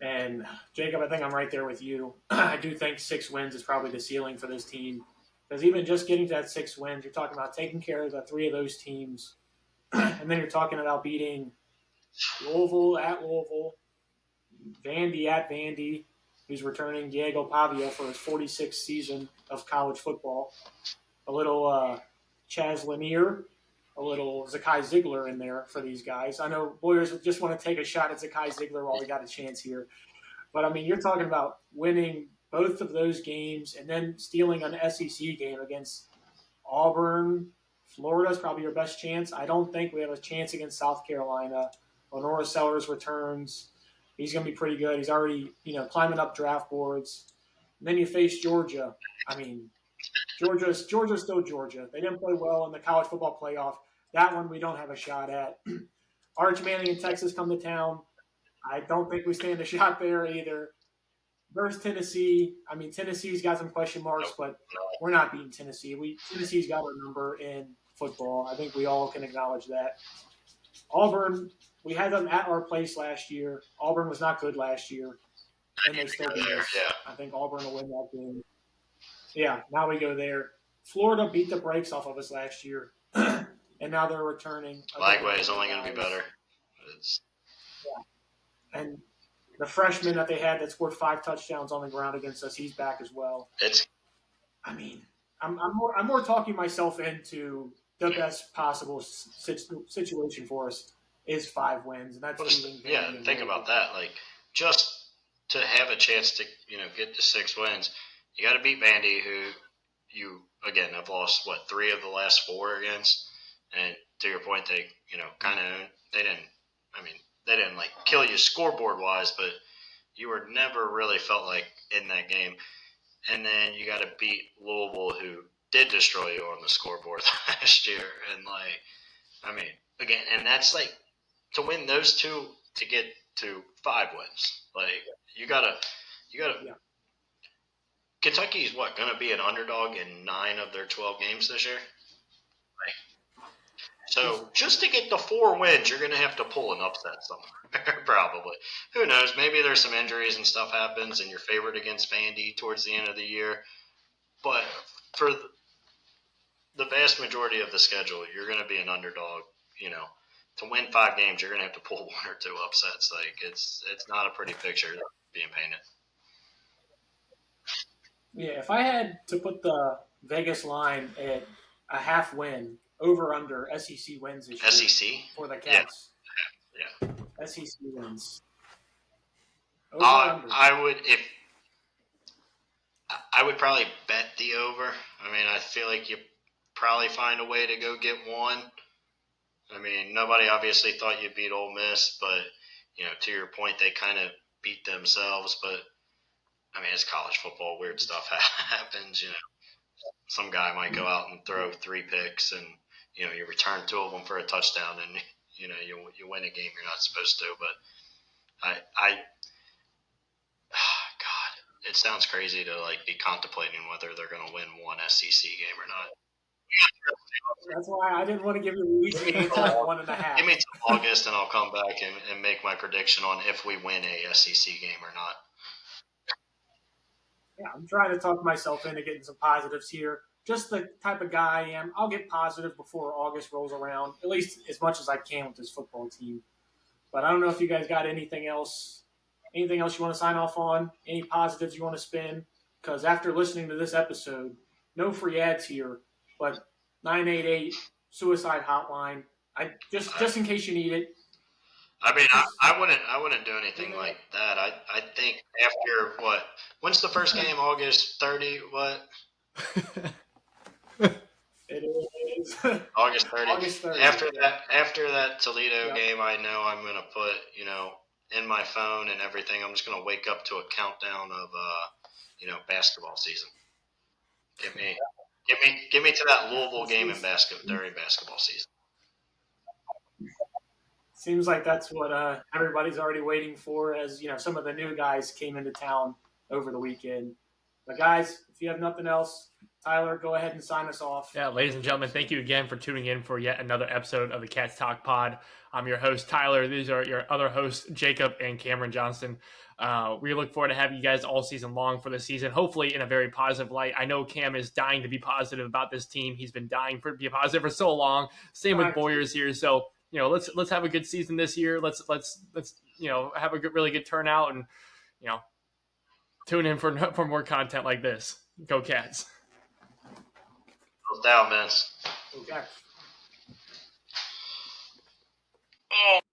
And Jacob, I think I'm right there with you. I do think 6 wins is probably the ceiling for this team, because even just getting to that 6 wins, you're talking about taking care of the 3 of those teams, and then you're talking about beating Louisville at Louisville, Vandy at Vandy, who's returning Diego Pavia for his 46th season of college football. A little Chaz Lanier, a little Zakai Ziegler in there for these guys. I know Boyers just want to take a shot at Zakai Ziegler while we got a chance here. But, I mean, you're talking about winning both of those games and then stealing an SEC game against Auburn. Florida's probably your best chance. I don't think we have a chance against South Carolina. Lenora Sellers returns. He's going to be pretty good. He's already, climbing up draft boards. And then you face Georgia. I mean, Georgia's still Georgia. They didn't play well in the college football playoff. That one we don't have a shot at. Arch Manning and Texas come to town. I don't think we stand a shot there either. Versus Tennessee. I mean, Tennessee's got some question marks, but we're not beating Tennessee. Tennessee's got our number in football. I think we all can acknowledge that. Auburn, we had them at our place last year. Auburn was not good last year, and they still beat us. I think Auburn will win that game. Yeah, now we go there. Florida beat the brakes off of us last year, and now they're returning. Flagway is only going to be better. And the freshman that they had that scored 5 touchdowns on the ground against us, he's back as well. I'm more talking myself into the best possible situation for us is 5 wins, and that's think about that. Like, just to have a chance to get to 6 wins, you got to beat Vandy, who you again have lost 3 of the last 4 against, and to your point, they they didn't like kill you scoreboard wise, but you were never really felt like in that game. And then you got to beat Louisville, who did destroy you on the scoreboard last year. And again, and that's like to win those 2 to get to 5 wins. Like you gotta. Yeah. Kentucky's going to be an underdog in 9 of their 12 games this year. So just to get the 4 wins, you're going to have to pull an upset somewhere, probably. Who knows? Maybe there's some injuries and stuff happens, and you're favored against Vandy towards the end of the year. But for the vast majority of the schedule, you're going to be an underdog. To win 5 games, you're going to have to pull 1 or 2 upsets. Like it's not a pretty picture being painted. Yeah, if I had to put the Vegas line at a half win. Over under SEC wins this year. SEC? For the Cats. Yeah. SEC wins. I would probably bet the over. I feel like you probably find a way to go get 1. Nobody obviously thought you'd beat Ole Miss, but to your point, they kind of beat themselves. But it's college football. Weird stuff happens. Some guy might go out and throw 3 picks and you return 2 of them for a touchdown, and you win a game you're not supposed to. But God, it sounds crazy to be contemplating whether they're going to win 1 SEC game or not. That's why I didn't want to give you the easy answer at 1.5. Give me till August, and I'll come back and make my prediction on if we win a SEC game or not. Yeah, I'm trying to talk myself into getting some positives here. Just the type of guy I am. I'll get positive before August rolls around, at least as much as I can with this football team. But I don't know if you guys got anything else you want to sign off on, any positives you want to spin, because after listening to this episode, no free ads here, but 988 suicide hotline. Just in case you need it. I wouldn't do anything like that. I think after when's the first game? August 30, what? It is August 30. August 30. After that Toledo game, I know I'm going to put, in my phone and everything, I'm just going to wake up to a countdown of basketball season. Get me to that Louisville game during basketball season. Seems like that's what everybody's already waiting for, as some of the new guys came into town over the weekend. But guys, if you have nothing else, Tyler, go ahead and sign us off. Yeah, ladies and gentlemen, thank you again for tuning in for yet another episode of the Cats Talk Pod. I'm your host, Tyler. These are your other hosts, Jacob and Cameron Johnston. We look forward to having you guys all season long for the season, hopefully in a very positive light. I know Cam is dying to be positive about this team. He's been dying to be positive for so long. Same with Boyers here. So, let's have a good season this year. Let's have a really good turnout and, tune in for more content like this. Go Cats. Down, Vince. Go Jacks. Oh.